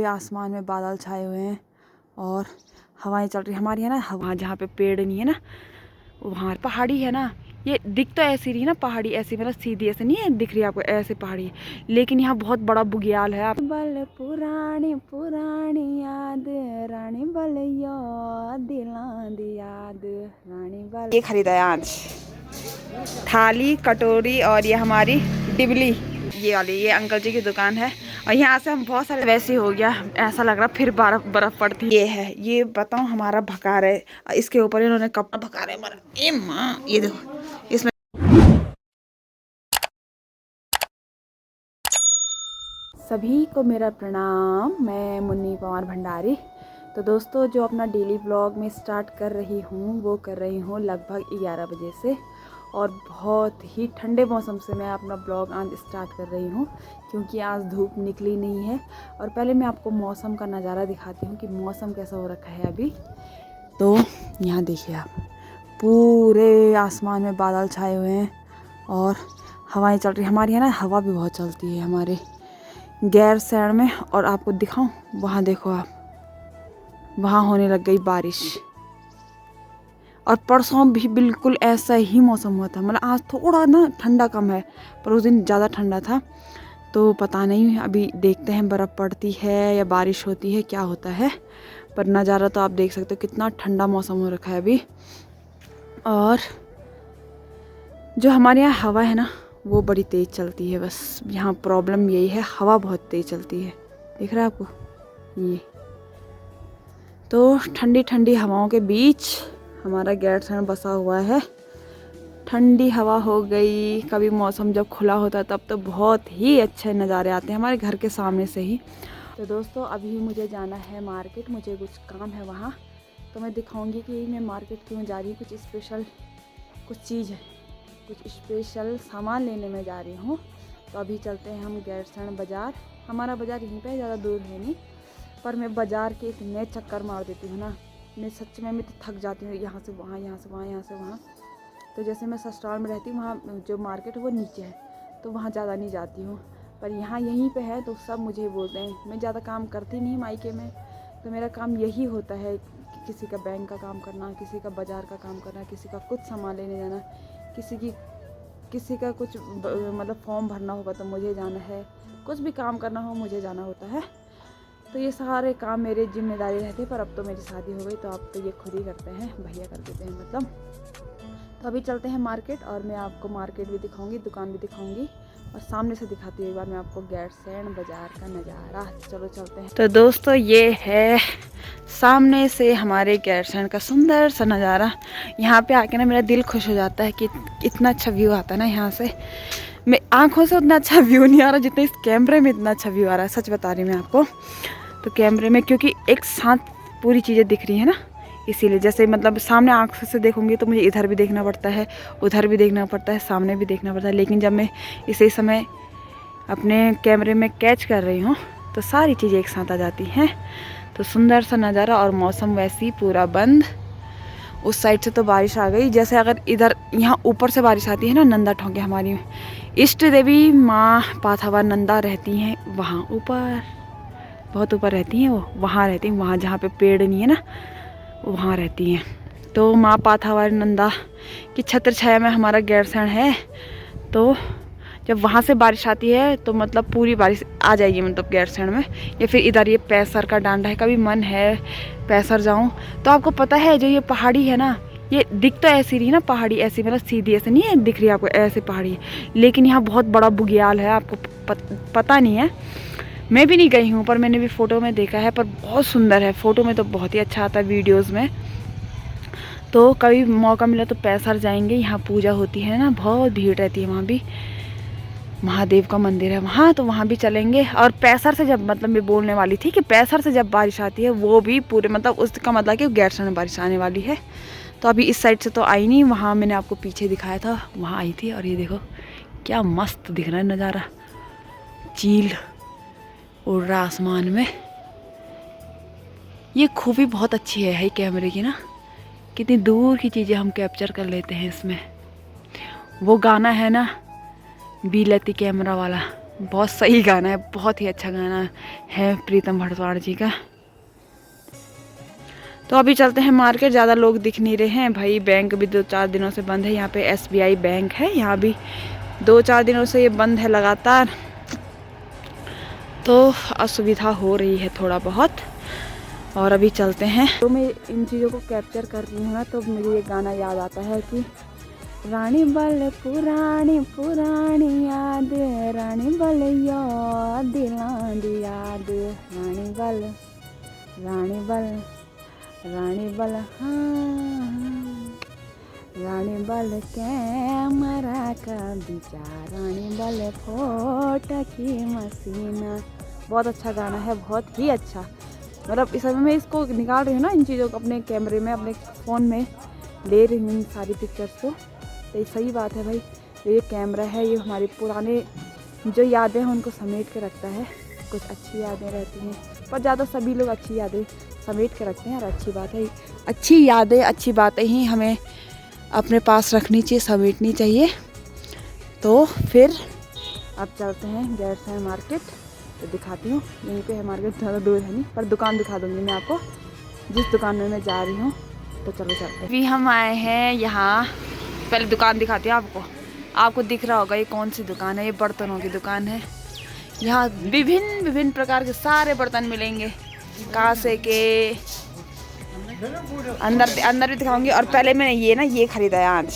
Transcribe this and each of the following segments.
आसमान में बादल छाए हुए हैं और हवाएं चल रही हमारी है ना। वहाँ जहाँ पे पेड़ नहीं है ना, वहाँ पहाड़ी है ना। ये दिख तो ऐसी रही ना पहाड़ी, ऐसी मतलब सीधी ऐसे नहीं है दिख रही आपको, ऐसे पहाड़ी है, लेकिन यहाँ बहुत बड़ा बुग्याल है। आप बल पुरानी पुरानी याद रानी बल दिलां दी याद रानी बल। ये खरीदा है आज थाली कटोरी और ये हमारी डिबली, ये वाली ये अंकल जी की दुकान है। और यहाँ से हम बहुत सारे, वैसे हो गया ऐसा लग रहा फिर बर्फ पड़ती। ये है, ये बताऊँ हमारा भकार है, इसके ऊपर इन्होंने कपड़ा भकार है हमारा। ए माँ ये देखो इसमें। सभी को मेरा प्रणाम, मैं मुन्नी पवार भंडारी। तो दोस्तों जो अपना डेली ब्लॉग में स्टार्ट कर रही हूँ वो कर रही हूँ लगभग 11 बजे से, और बहुत ही ठंडे मौसम से मैं अपना ब्लॉग आज स्टार्ट कर रही हूँ क्योंकि आज धूप निकली नहीं है। और पहले मैं आपको मौसम का नज़ारा दिखाती हूँ कि मौसम कैसा हो रखा है अभी। तो यहाँ देखिए आप, पूरे आसमान में बादल छाए हुए हैं और हवाएं चल रही हमारी है ना। हवा भी बहुत चलती है हमारे गैर साइड में। और आपको दिखाऊं, वहाँ देखो आप, वहाँ होने लग गई बारिश। और परसों भी बिल्कुल ऐसा ही मौसम हुआ था, मतलब आज थोड़ा ना ठंडा कम है पर उस दिन ज़्यादा ठंडा था। तो पता नहीं, अभी देखते हैं बर्फ़ पड़ती है या बारिश होती है, क्या होता है। पर नज़ारा तो आप देख सकते हो कितना ठंडा मौसम हो रखा है अभी। और जो हमारे यहाँ हवा है ना वो बड़ी तेज़ चलती है, बस यहाँ प्रॉब्लम यही है, हवा बहुत तेज़ चलती है। दिख रहा है आपको ये। तो ठंडी ठंडी हवाओं के बीच हमारा गैरसैंण बसा हुआ है। ठंडी हवा हो गई, कभी मौसम जब खुला होता है तब तो बहुत ही अच्छे नज़ारे आते हैं हमारे घर के सामने से ही। तो दोस्तों अभी मुझे जाना है मार्केट, मुझे कुछ काम है वहाँ, तो मैं दिखाऊंगी कि मैं मार्केट क्यों जा रही हूँ। कुछ स्पेशल कुछ चीज़ है, कुछ स्पेशल सामान लेने में जा रही हूँ। तो अभी चलते हैं हम गैरसैंण बाज़ार। हमारा बाज़ार यहीं पे ज़्यादा दूर है नहीं, पर मैं बाज़ार के इतने चक्कर मार देती हूँ ना, मैं सच में तो थक जाती हूँ, यहाँ से वहाँ, यहाँ से वहाँ, यहाँ से वहाँ। तो जैसे मैं ससुराल में रहती हूँ, वहाँ जो मार्केट है वो नीचे है, तो वहाँ ज़्यादा नहीं जाती हूँ। पर यहाँ यहीं पे है तो सब मुझे बोलते हैं। मैं ज़्यादा काम करती नहीं मायके में, तो मेरा काम यही होता है कि किसी का बैंक का काम करना, किसी का बाज़ार का काम करना, किसी का कुछ सामान लेने जाना, किसी का कुछ मतलब फॉर्म भरना होगा तो मुझे जाना है, कुछ भी काम करना हो मुझे जाना होता है। तो ये सारे काम मेरे जिम्मेदारी रहते हैं। पर अब तो मेरी शादी हो गई तो अब तो ये खुद ही करते हैं, भैया कर देते हैं मतलब। तो अभी चलते हैं मार्केट और मैं आपको मार्केट भी दिखाऊंगी, दुकान भी दिखाऊंगी, और सामने से दिखाती हूँ एक बार मैं आपको गैरसैंण बाज़ार का नज़ारा। चलो चलते हैं। तो दोस्तों ये है सामने से हमारे गैरसैंण का सुंदर सा नज़ारा। यहाँ पे आके ना मेरा दिल खुश हो जाता है कि इतना अच्छा व्यू आता है ना यहाँ से। मैं आँखों से उतना अच्छा व्यू नहीं आ रहा जितना इस कैमरे में इतना अच्छा व्यू आ रहा है, सच बता रही हूँ मैं आपको। तो कैमरे में क्योंकि एक साथ पूरी चीज़ें दिख रही है ना, इसीलिए जैसे मतलब सामने आँखों से देखूंगी तो मुझे इधर भी देखना पड़ता है, उधर भी देखना पड़ता है, सामने भी देखना पड़ता है। लेकिन जब मैं इसी समय अपने कैमरे में कैच कर रही हूँ तो सारी चीज़ें एक साथ आ जाती हैं। तो सुंदर सा नज़ारा, और मौसम वैसे ही पूरा बंद। उस साइड से तो बारिश आ गई, जैसे अगर इधर यहाँ ऊपर से बारिश आती है ना, नंदा ठोंके हमारी इष्ट देवी माँ पाथावा नंदा रहती हैं वहाँ ऊपर, बहुत ऊपर रहती हैं वो, वहाँ रहती हैं, वहाँ जहाँ पे पेड़ नहीं है ना वहाँ रहती हैं। तो माँ पाथावा नंदा की छत्र छाया में हमारा गैरसैंण है। तो जब वहाँ से बारिश आती है तो मतलब पूरी बारिश आ जाएगी मतलब गैरसैंण में। या फिर इधर ये पैसर का डांडा है, कभी मन है पैसर जाऊँ। तो आपको पता है जो ये पहाड़ी है ना, ये दिख तो ऐसी रही ना पहाड़ी, ऐसी मतलब सीधी ऐसे नहीं है दिख रही आपको, ऐसे पहाड़ी है, लेकिन यहाँ बहुत बड़ा बुग्याल है। आपको पता नहीं है, मैं भी नहीं गई हूँ पर मैंने भी फ़ोटो में देखा है। पर बहुत सुंदर है, फ़ोटो में तो बहुत ही अच्छा आता है, वीडियोज़ में। तो कभी मौका मिला तो पैसर जाएंगे, यहाँ पूजा होती है ना, बहुत भीड़ रहती है वहाँ भी, महादेव का मंदिर है वहाँ, तो वहाँ भी चलेंगे। और पैसर से जब मतलब मैं बोलने वाली थी कि पैसर से जब बारिश आती है वो भी पूरे मतलब उसका मतलब कि गैरसैंण में बारिश आने वाली है। तो अभी इस साइड से तो आई नहीं, वहाँ मैंने आपको पीछे दिखाया था वहाँ आई थी। और ये देखो क्या मस्त दिख रहा है नज़ारा, चील उड़ रहा आसमान में। ये खूबी बहुत अच्छी है कैमरे की ना, कितनी दूर की चीज़ें हम कैप्चर कर लेते हैं इसमें। वो गाना है ना बीलती कैमरा वाला, बहुत सही गाना है, बहुत ही अच्छा गाना है प्रीतम भटवाड़ जी का। तो अभी चलते हैं मार्केट, ज़्यादा लोग दिख नहीं रहे हैं भाई। बैंक भी 2-4 दिनों से बंद है। यहाँ पे SBI बैंक है, यहाँ भी 2-4 दिनों से ये बंद है लगातार, तो असुविधा हो रही है थोड़ा बहुत। और अभी चलते हैं। तो मैं इन चीज़ों को कैप्चर कर रही हूँ ना, तो मुझे ये गाना याद आता है कि रानी बल पुरानी पुरानी याद, रानी बल याद दिलांदी याद, रानी बल रानी बल रानी बल, हाँ रानी बल कैमरा का विचार, रानी बल फोटो की मसीना। बहुत अच्छा गाना है, बहुत ही अच्छा। मतलब इस समय मैं इसको निकाल रही हूँ ना, इन चीज़ों को अपने कैमरे में, अपने फ़ोन में ले रही हूँ इन सारी पिक्चर्स को। तो ये सही बात है भाई, ये कैमरा है, ये हमारी पुराने जो यादें हैं उनको समेट के रखता है। कुछ अच्छी यादें रहती हैं, पर ज़्यादा सभी लोग अच्छी यादें समेट के रखते हैं, और अच्छी बात है। अच्छी यादें, अच्छी बातें ही हमें अपने पास रखनी चाहिए, समेटनी चाहिए। तो फिर अब चलते हैं गैरसैंण मार्केट, तो दिखाती हूँ। यहीं पे है मार्केट, ज़्यादा दूर है नहीं, पर दुकान दिखा दूँगी मैं आपको जिस दुकान में मैं जा रही हूँ। तो चलो चलते हैं। अभी हम आए हैं यहाँ, पहले दुकान दिखाती हूँ आपको। आपको दिख रहा होगा ये कौन सी दुकान है, ये बर्तनों की दुकान है। यहाँ विभिन्न विभिन्न प्रकार के सारे बर्तन मिलेंगे, कांसे के। अंदर भी दिखाऊंगी। और पहले मैंने ये खरीदा है आज,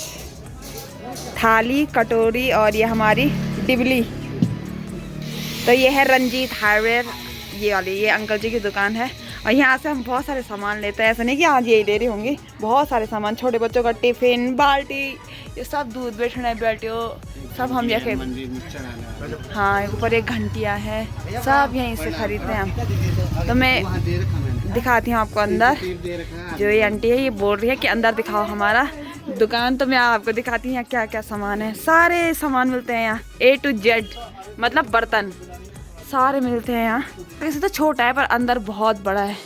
थाली, कटोरी, और ये हमारी डिबली। तो ये है रंजीत हार्डवेयर, ये वाली, ये अंकल जी की दुकान है। और यहाँ से हम बहुत सारे सामान लेते हैं, ऐसा नहीं कि आज यही ले रही होंगी। बहुत सारे सामान, छोटे बच्चों का टिफिन, बाल्टी, ये सब, दूध बैठने बैठो सब हम यहाँ, हाँ ऊपर एक घंटिया है, सब यहीं से खरीदते हैं हम। तो मैं दिखाती हूँ आपको अंदर। जो ये आंटी है ये बोल रही है कि अंदर दिखाओ हमारा दुकान, तो मैं आपको दिखाती हूँ यहाँ क्या क्या सामान है। सारे सामान मिलते हैं यहाँ, A to Z, मतलब बर्तन सारे मिलते हैं यहाँ। वैसे तो छोटा है पर अंदर बहुत बड़ा है।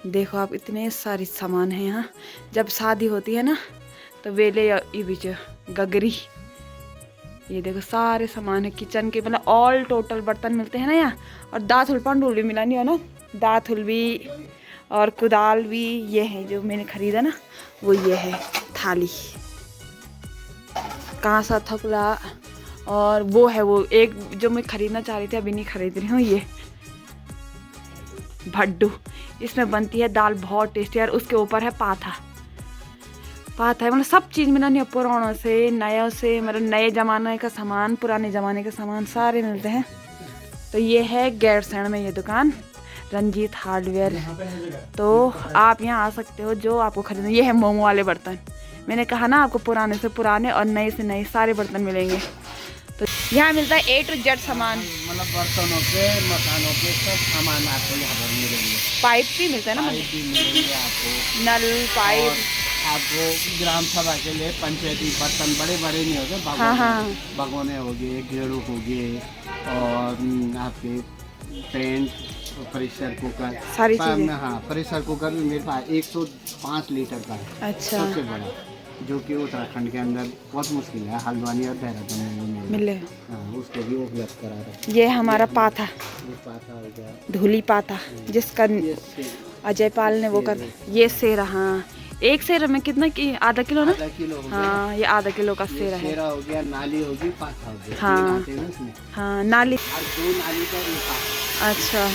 देखो आप, इतने सारे सामान है यहाँ। जब शादी होती है ना तो वेले या बीच गगरी, ये देखो सारे सामान है किचन के, मतलब ऑल टोटल बर्तन मिलते हैं ना यहाँ। और दातुल पंडुल भी मिला नहीं हो ना, दातुल भी और कुदाल भी। ये है जो मैंने खरीदा ना, वो ये है थाली, कांसा, थकुला, और वो है वो एक जो मैं खरीदना चाह रही थी, अभी नहीं खरीद रही हूँ, ये भड्डू। इसमें बनती है दाल, बहुत टेस्टी है। और उसके ऊपर है पाथा है, मतलब सब चीज़ मिला नहीं, पुरानों से नया से, मतलब नए ज़माने का सामान, पुराने ज़माने का सामान सारे मिलते हैं। तो ये है गैरसैंण में ये दुकान, रंजीत हार्डवेयर। तो आप यहाँ आ सकते हो, जो आपको खरीदना। ये है मोमो वाले बर्तन, मैंने कहा ना आपको, पुराने से पुराने और नए से नए सारे बर्तन मिलेंगे। तो यहाँ मिलता है A to Z सामान, मतलब बर्तनों के, मकानों के सब सामान आपको यहाँ पर मिलेंगे। पाइप भी मिलता है ना, पाइप भी मिलेंगे आपको, नल, पाइप। आपको ग्राम सभा के लिए पंचायती बर्तन बड़े बड़े नहीं होते, भगोने हो गए, घेड़ू हो गए, और आपके पेंट, प्रेशर कुकर, सारी चीजें। हाँ प्रेशर कुकर भी मेरे पास 105 लीटर का है। अच्छा, सबसे बड़ा, जो कि उत्तराखंड के अंदर बहुत मुश्किल है, हल्द्वानी और देहरादून में मिले। हाँ, उसको भी उपलब्ध करा रहे। ये हमारा पाथा, पाथा हो गया, धूली पाथा, जिसका अजय पाल ने वो कर। ये सेरा, हाँ एक सेरा में कितना की, आधा किलो ना? आधा किलो हो गया। हाँ ये आधा किलो का सेरा है। सेरा हो गया, नाली होगी, पाथा हो गया। हाँ हाँ, नाली, और 2 नाली का एक पाथा। अच्छा।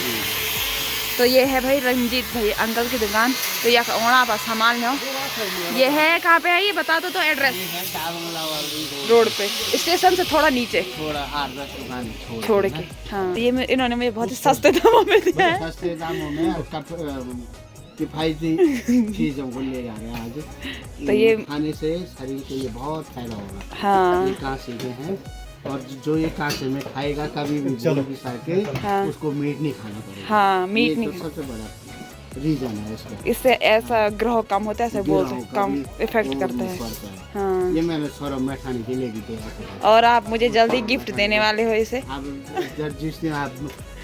तो ये है भाई रंजीत भाई अंकल की दुकान। तो यह वहाँ पर सामान लो। ये है कहाँ पे है, ये बता दो तो एड्रेस। रोड पे, स्टेशन से थोड़ा नीचे, थोड़ा 8-10 दुकान छोड़ के। हाँ, ये इन्होंने मुझे बहुत ही सस्ते दामों में दिया है। सस्ते दामों में किफायती चीजों को ले जा रहे हैं आज। तो ये खाने से शरीर के लिए बहुत फायदा होगा। हाँ, ये कांसे के हैं, और जो ये कांसे में खाएगा कभी भी गोल घिसा के, हाँ, उसको मीट नहीं खाना पड़ेगा। हाँ मीट ये नहीं, तो सबसे बड़ा रीजन है इसका। इससे ऐसा ग्रह कम होता है, ऐसे बोलते हैं, कम इफेक्ट करता है। हाँ, ये मैंने सौरभ में खाने के लिए भी दिया था। और आप मुझे जल्दी गिफ्ट देने वाले हो इसे। आप जिस दिन आप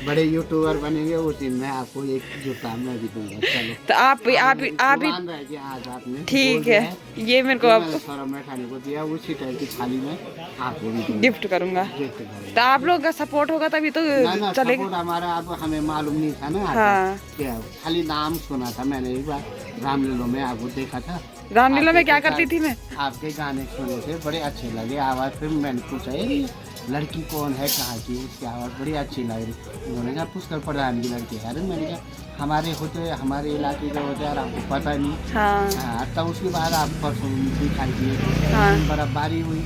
बड़े यूट्यूबर बनेंगे उस दिन मैं आपको एक जूता मैं भी दूंगा। चलो तो आप जुबान रह गया आज आपने, ठीक है, ये मेरे को आप सौरभ में खाने को दिया उसी टाइप की थाली में आपको भी गिफ्ट करूंगा। तो आप लोग का सपोर्ट होगा तभी तो चलेगा। सपोर्ट हमारा अब हमें मालूम नहीं था ना। हाँ, क्या खाली नाम सुना था मैंने, एक बार रामलीला में आपको देखा था। रामलीला में क्या करती थी मैं? आपके गाने सुने थे, बड़े अच्छे लगे आवाज़। फिर मैंने पूछा ये लड़की कौन है, कहाँ की, उसकी आवाज़ बड़ी अच्छी लग रही। उन्होंने कहा पुष्कर प्रधान की लड़की है। अरे मैंने कहा हमारे होते हमारे इलाके के होते यार आपको पता नहीं। हाँ, तब उसके बाद आप परसों दिखाई दिए, बर्फबारी हुई,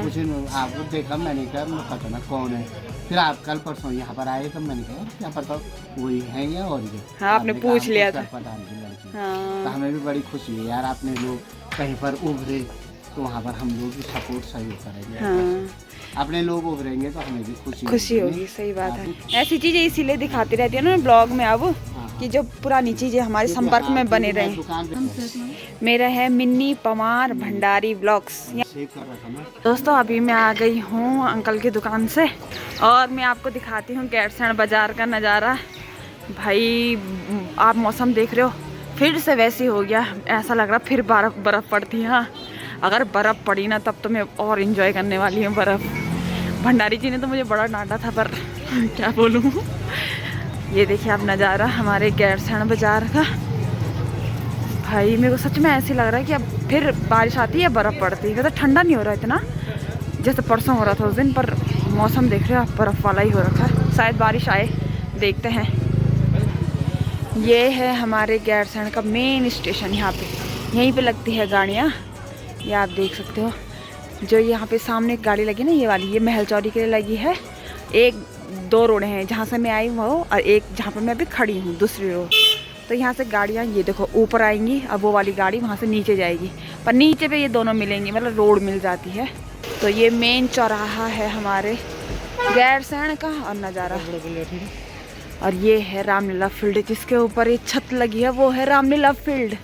उस दिन आपको देखा, मैंने कहा पता ना कौन है। फिर आप कल परसों यहाँ पर आए तो मैंने कहा यहाँ पर तो वही है या और ये। हाँ, आपने पूछ लिया था। प्रधान की लड़की। तो हमें भी बड़ी खुशी है यार, आपने लोग कहीं पर उभरे तो वहाँ पर हम लोग भी सपोर्ट सही करेंगे। अपने लोग उभरेंगे तो हमें भी खुशी होगी। सही बात है, ऐसी चीजें इसीलिए दिखाती रहती है ना ब्लॉग में अब, कि जो पुरानी चीजें हमारे संपर्क में बने रहे। मेरा है मिन्नी पवार भंडारी ब्लॉग्स। दोस्तों अभी मैं आ गई हूँ अंकल की दुकान से और मैं आपको दिखाती हूँ गैरसैंण बाजार का नज़ारा। भाई आप मौसम देख रहे हो, फिर से वैसे हो गया, ऐसा लग रहा फिर बर्फ़ पड़ती है। हाँ, अगर बर्फ़ पड़ी ना तब तो मैं और इन्जॉय करने वाली हूँ बर्फ़। भंडारी जी ने तो मुझे बड़ा डांटा था, पर क्या बोलूँ। ये देखिए आप नज़ारा हमारे गैरसैंण बाजार का। भाई मेरे को सच में ऐसे लग रहा है कि अब फिर बारिश आती है, बर्फ़ पड़ती है। तो ठंडा नहीं हो रहा इतना जैसे परसों हो रहा था उस दिन, पर मौसम देख रहे हो आप, बर्फ़ वाला ही हो रखा है। शायद बारिश आए, देखते हैं। ये है हमारे गैरसैंण का मेन स्टेशन। यहाँ पे यहीं पे लगती है गाड़ियाँ, ये आप देख सकते हो। जो यहाँ पे सामने एक गाड़ी लगी ना, ये वाली, ये महल चौरी के लिए लगी है। एक दो रोड हैं, जहाँ से मैं आई हूँ और एक जहाँ पे मैं अभी खड़ी हूँ दूसरी रोड। तो यहाँ से गाड़ियाँ ये देखो ऊपर आएंगी, अब वो वाली गाड़ी वहाँ से नीचे जाएगी, पर नीचे पे ये दोनों मिलेंगी, मतलब रोड मिल जाती है। तो ये मेन चौराहा है हमारे गैरसैंण का और नज़ारा। और ये है रामलीला फील्ड, जिसके ऊपर ये छत लगी है, वो है रामलीला फील्ड।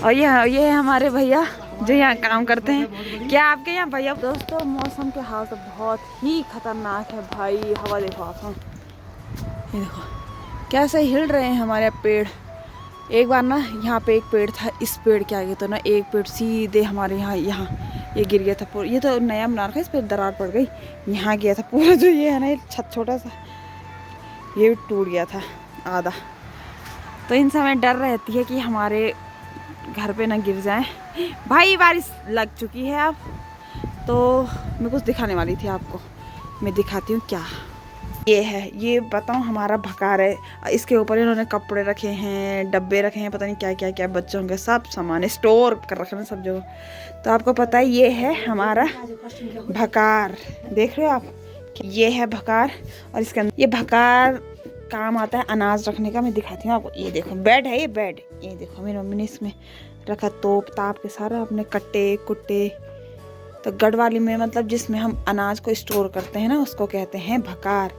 और ये है हमारे भैया जो यहाँ काम करते हैं। क्या आपके यहाँ भैया? दोस्तों मौसम के हाल तो बहुत ही खतरनाक है भाई। हवा देखो आप, ये देखो कैसे हिल रहे हैं हमारे पेड़। एक बार ना यहाँ पे एक पेड़ था, इस पेड़ के आगे तो ना एक पेड़ सीधे हमारे यहाँ ये गिर गया था पूरा। ये तो नया बना रखा है, इस पर दरार पड़ गई, यहाँ गया था पूरा। जो ये है ना, ये छत छोटा सा, ये भी टूट गया था आधा। तो इन समय डर रहती है कि हमारे घर पे ना गिर जाए। भाई बारिश लग चुकी है अब, तो मैं कुछ दिखाने वाली थी आपको, मैं दिखाती हूँ क्या। ये है, ये बताऊँ हमारा भकार है। इसके ऊपर इन्होंने कपड़े रखे हैं, डब्बे रखे हैं, पता नहीं क्या क्या क्या, बच्चों के सब सामान स्टोर कर रखे हैं सब जगह। तो आपको पता है ये है हमारा भकार, देख रहे हो आप, ये है भकार। और इसके अंदर ये भकार काम आता है अनाज रखने का। मैं दिखाती हूँ आपको, ये देखो बेड है, ये बेड, ये देखो मेरी मम्मी ने इसमें रखा तोप ताप के सारा अपने कट्टे कुट्टे। तो गढ़वाली में मतलब जिसमें हम अनाज को स्टोर करते हैं ना, उसको कहते हैं भकार।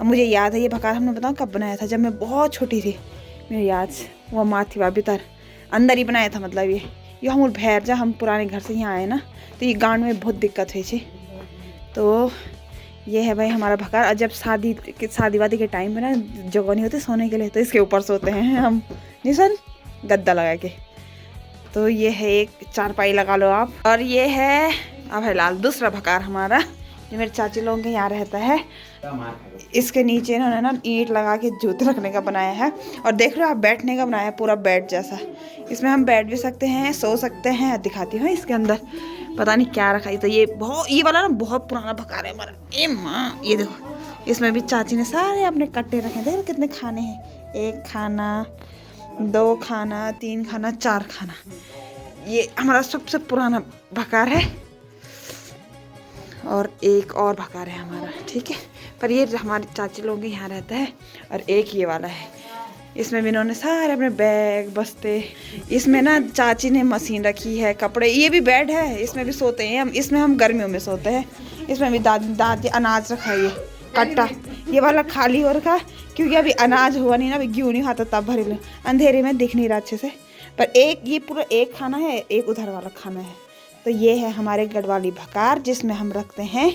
अब मुझे याद है ये भकार हमने बताऊँ कब बनाया था, जब मैं बहुत छोटी थी, मेरे याद से वो माथी भीतर अंदर ही बनाया था। मतलब ये हम भैर जब हम पुराने घर से यहाँ आए ना, तो ये गाँव में बहुत दिक्कत हुई थी। तो ये है भाई हमारा भकार। और जब शादी वादी के टाइम पे ना जगह नहीं होती सोने के लिए, तो इसके ऊपर सोते हैं हम, निशन गद्दा लगा के। तो ये है एक चारपाई लगा लो आप। और ये है अब फिलहाल दूसरा भकार हमारा, जो मेरे चाची लोगों के यहाँ रहता है। इसके नीचे इन्होंने ना ईंट लगा के जूते रखने का बनाया है। और देख रहे हो आप, बैठने का बनाया है पूरा बेड जैसा। इसमें हम बैठ भी सकते हैं, सो सकते हैं। दिखाती हूँ इसके अंदर पता नहीं क्या रखा है। तो ये वाला ना बहुत पुराना भकार है हमारा। ए माँ, ये देखो, इसमें भी चाची ने सारे अपने कट्टे रखे हैं। देखो कितने खाने हैं, 1 खाना 2 खाना 3 खाना 4 खाना। ये हमारा सबसे पुराना भकार है। और एक और भकार है हमारा, ठीक है, पर ये हमारी चाची लोगों के यहाँ रहता है। और एक ये वाला है, इसमें भी इन्होंने सारे अपने बैग बस्ते। इसमें ना चाची ने मशीन रखी है, कपड़े। ये भी बेड है, इसमें भी सोते हैं हम। इसमें हम गर्मियों में सोते हैं। इसमें भी दादी अनाज रखा है, ये कट्टा ये वाला खाली हो रखा, क्योंकि अभी अनाज हुआ नहीं ना, अभी गेहूँ नहीं खाता, तब भरे ले, अंधेरे में दिख नहीं रहा अच्छे से। पर एक ये पूरा 1 खाना है, एक उधर वाला खाना है। तो ये है हमारे गढ़वाली भकार, जिसमें हम रखते हैं